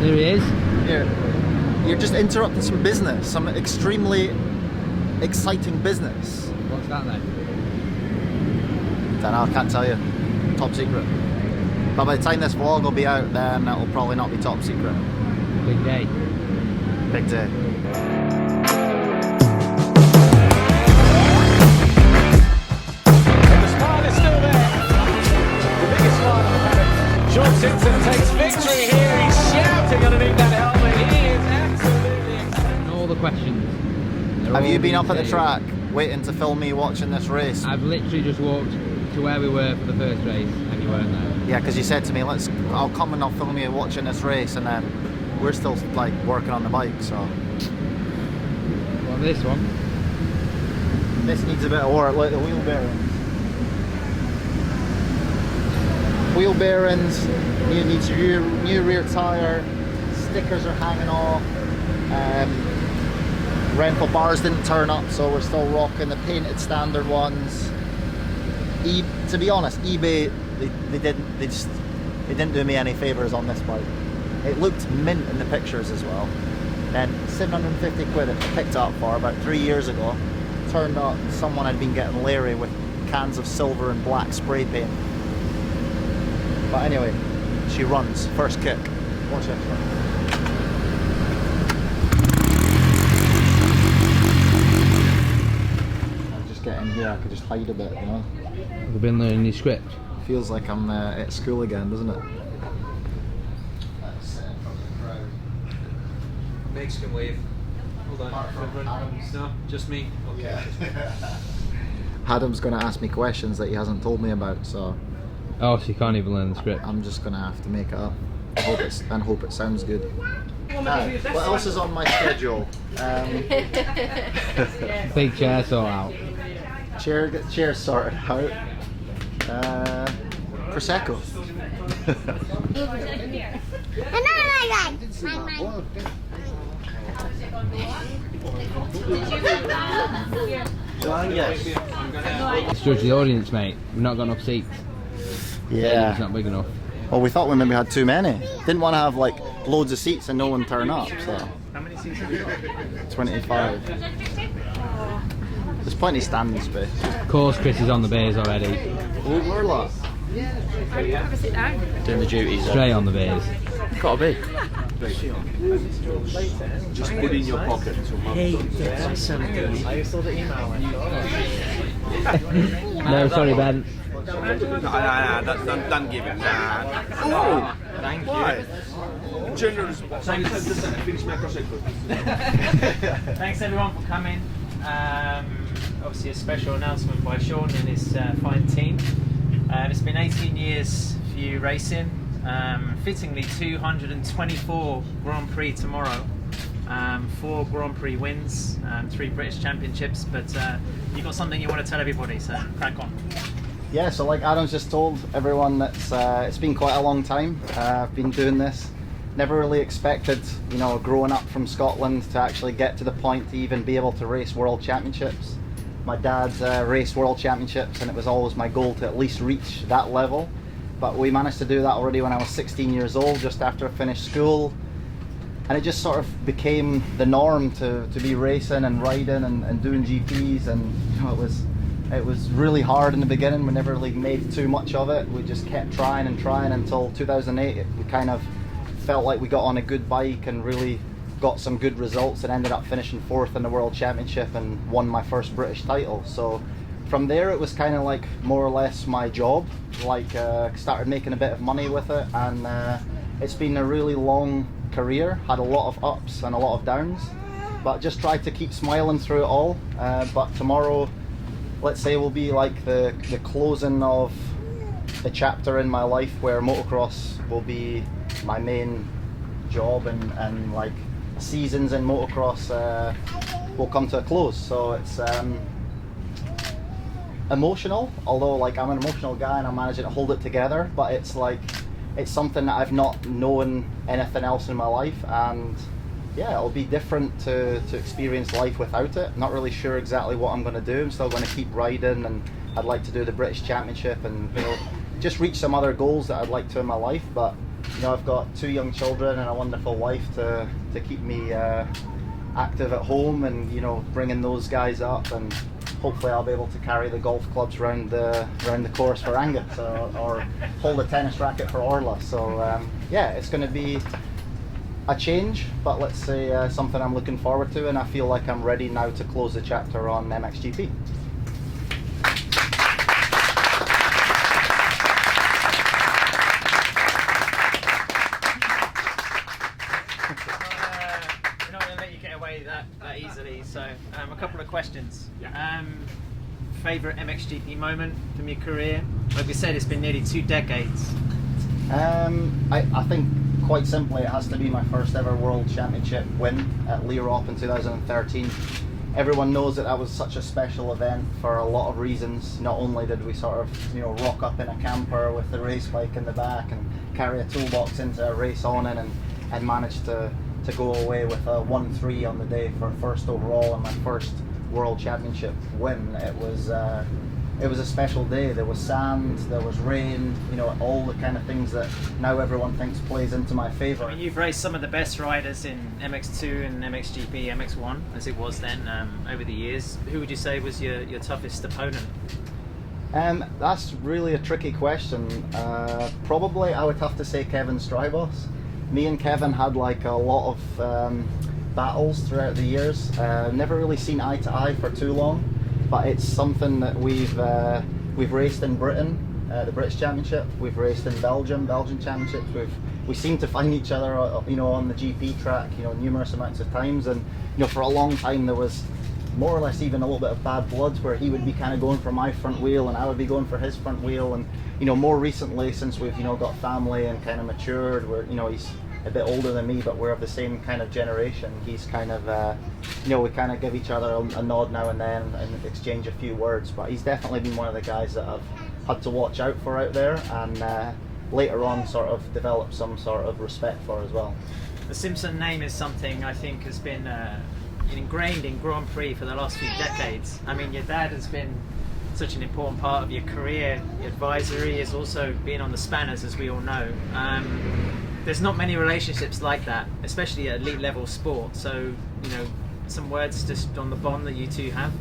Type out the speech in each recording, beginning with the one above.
There he is. You're just interrupting some business, some extremely exciting business. What's that then? Don't know, I can't tell you. Top secret. But by the time this vlog will be out, then it'll probably not be top secret. Big day. Big day. The smile is still there. The biggest smile I've had. Shaun Simpson takes victory here. He's shouting underneath that helmet. He is absolutely excited. All the questions. Have you been up at the track waiting to film me watching this race? I've literally just walked to where we were for the first race and you weren't there. Yeah, because you said to me, I'll come and I'll film you watching this race, and then we're still like working on the bike, so. Well, this one. This needs a bit of work, like the wheel bearings. Wheel bearings, needs new rear tyre, stickers are hanging off, rental bars didn't turn up, so we're still rocking the painted standard ones. To be honest, eBay, they didn't do me any favours on this bike. It looked mint in the pictures as well. And 750 quid it picked up for about 3 years ago. Turned out someone had been getting leery with cans of silver and black spray paint. But anyway, she runs, first kick. Watch this one. I'll just get in here, I could just hide a bit, you know. Have you been learning your script? Feels like I'm at school again, doesn't it? Mexican wave. Hold on. No, just me. Okay. Yeah. Adam's going to ask me questions that he hasn't told me about, so Oh, so you can't even learn the script. I'm just going to have to make it up. Hope it sounds good. What else is on my schedule? Big chair sort out. Chair sorted out. Prosecco. It's judge the audience, mate. We've not got enough seats. Yeah. It's not big enough. Well, we thought we maybe had too many. Didn't want to have like loads of seats and no one turn up, so. How many seats have you got? 25. There's plenty of standing space. Of course, Chris is on the beers already. Oh, we're lost. Have a sit down. Doing the duties. Straight on the beers. Gotta be. Just put in your pocket. Hey, I saw the email. No, sorry, Ben. Don't give him that. Oh, thank you. Generous. Thanks everyone for coming. Obviously a special announcement by Shaun and his fine team. It's been 18 years for you racing. Fittingly 224 Grand Prix tomorrow. 4 Grand Prix wins, 3 British Championships, but you've got something you want to tell everybody, so crack on. Yeah, so like Adam's just told everyone, that's it's been quite a long time. I've been doing this. Never really expected, you know, growing up from Scotland to actually get to the point to even be able to race World Championships. My dad raced World Championships and it was always my goal to at least reach that level. But we managed to do that already when I was 16 years old, just after I finished school. And it just sort of became the norm to be racing and riding and doing GPs, and you know, it was really hard in the beginning. We never really made too much of it. We just kept trying and trying until 2008. We kind of felt like we got on a good bike and really got some good results and ended up finishing 4th in the World Championship and won my first British title. So from there it was kind of like more or less my job. Like started making a bit of money with it, and it's been a really long career. Had a lot of ups and a lot of downs, but just tried to keep smiling through it all. But tomorrow, let's say, will be like the closing of a chapter in my life where motocross will be my main job, and like seasons in motocross will come to a close. So it's emotional, although like I'm an emotional guy and I'm managing to hold it together, but it's like it's something that I've not known anything else in my life, and yeah, it'll be different to experience life without it. Not really sure exactly what I'm going to do. I'm still going to keep riding, and I'd like to do the British Championship and, you know, just reach some other goals that I'd like to in my life. But you know, I've got 2 young children and a wonderful wife to keep me active at home, and you know, bringing those guys up, and hopefully I'll be able to carry the golf clubs around the course for Angus, or hold a tennis racket for Orla. So yeah, it's going to be a change, but let's say something I'm looking forward to, and I feel like I'm ready now to close the chapter on Mxgp. We're not going to let you get away that easily, so a couple of questions. Favourite Mxgp moment from your career? Like we said, it's been nearly 2 decades. I think quite simply it has to be my first ever World Championship win at Leerop in 2013. Everyone knows that was such a special event for a lot of reasons. Not only did we sort of, you know, rock up in a camper with the race bike in the back and carry a toolbox into a race awning, and manage to go away with a 1-3 on the day for first overall and my first World Championship win. It was a special day. There was sand, there was rain, you know, all the kind of things that now everyone thinks plays into my favour. I mean, you've raced some of the best riders in MX2 and MXGP, MX1 as it was then over the years. Who would you say was your toughest opponent? That's really a tricky question. Probably I would have to say Kevin Strybos. Me and Kevin had like a lot of battles throughout the years. Never really seen eye to eye for too long, but it's something that we've raced in Britain, the British Championship. We've raced in Belgium Championships. We seem to find each other, you know, on the GP track, you know, numerous amounts of times. And you know, for a long time there was more or less even a little bit of bad blood, where he would be kind of going for my front wheel and I would be going for his front wheel. And you know, more recently, since we've, you know, got family and kind of matured, we're, you know, he's a bit older than me, but we're of the same kind of generation. He's kind of, you know, we kind of give each other a nod now and then and exchange a few words, but he's definitely been one of the guys that I've had to watch out for out there, and later on sort of develop some sort of respect for as well. The Simpson name is something I think has been ingrained in Grand Prix for the last few decades. I mean, your dad has been such an important part of your career. Your advisory has also been on the spanners, as we all know. There's not many relationships like that, especially at elite level sport. So, you know, some words just on the bond that you two have.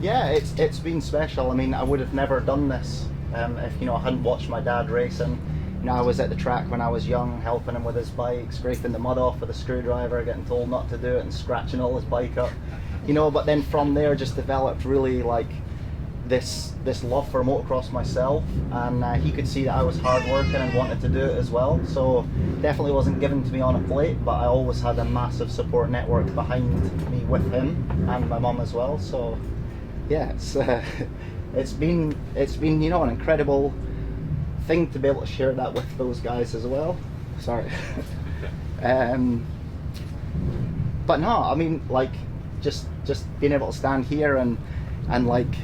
Yeah, it's been special. I mean, I would have never done this if, you know, I hadn't watched my dad racing. You know, I was at the track when I was young, helping him with his bike, scraping the mud off with a screwdriver, getting told not to do it, and scratching all his bike up. You know, but then from there just developed really like this love for motocross myself, and he could see that I was hard working and wanted to do it as well. So definitely wasn't given to me on a plate, but I always had a massive support network behind me with him and my mum as well. So yeah, it's been you know, an incredible thing to be able to share that with those guys as well. Sorry. But no, I mean, like just being able to stand here and like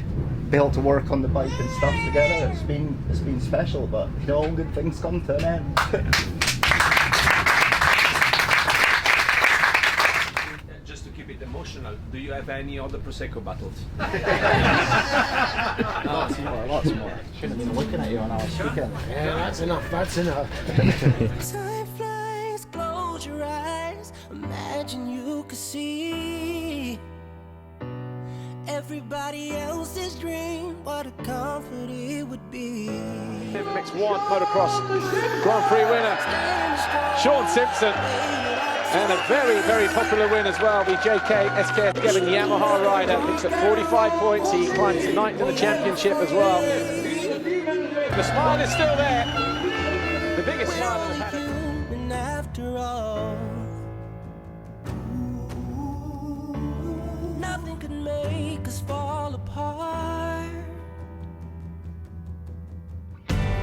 be able to work on the bike and stuff together, it's been special. But you know, all good things come to an end. Just to keep it emotional, do you have any other Prosecco battles? Lots more. Shouldn't have been looking at you when I was speaking. Yeah, that's enough. Time flies, close your eyes. Imagine you could see everybody else's dream, what a comfort it would be. MX1 Motocross Grand Prix winner, Shaun Simpson. And a very, very popular win as well. The SKF7 Yamaha rider picks up 45 points. He climbs to 9th in the championship as well. The smile is still there. The biggest smile in the paddock. Human after all. Nothing could make us fall apart.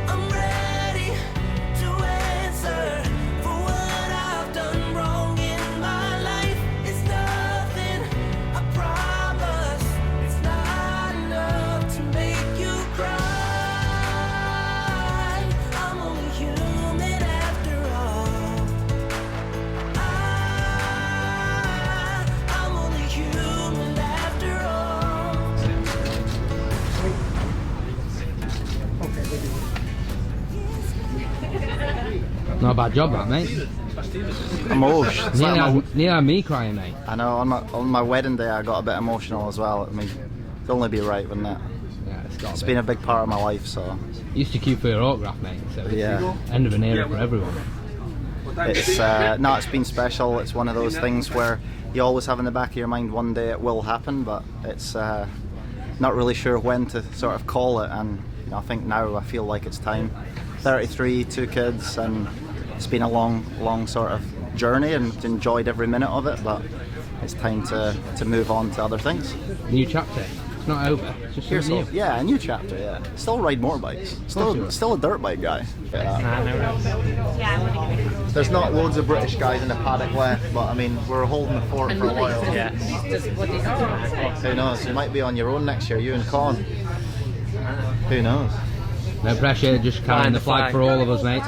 I'm ready to answer for what I've done wrong in my life. It's nothing, I promise. It's not enough to make you cry. I'm only human after bad job, that, mate. Emotion. Nearly had me crying, mate. I know, on my wedding day I got a bit emotional as well. I mean, it'd only be right, wouldn't it? Yeah, It's been a big part of my life, so... Used to queue for your autograph, mate, so it's Yeah. end of an era for everyone. It's no, it's been special. It's one of those things where you always have in the back of your mind one day it will happen, but it's not really sure when to sort of call it. And you know, I think now I feel like it's time. 33, 2 kids, and it's been a long sort of journey, and enjoyed every minute of it. But it's time to move on to other things. New chapter. It's not over. It's just Here's something new. yeah, a new chapter. Yeah, still ride motorbikes. Still a dirt bike guy. Yeah. There's not loads of British guys in the paddock left, but I mean, we're holding the fort for a while. Yeah. Who knows? You might be on your own next year, you and Con. Who knows? No pressure, just carrying the flag for all of us, mate.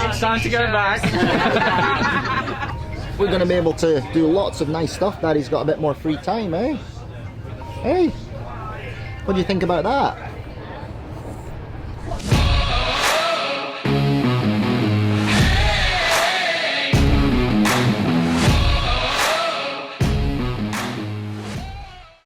It's time to go back. We're going to be able to do lots of nice stuff. Daddy's got a bit more free time, eh? Hey, what do you think about that?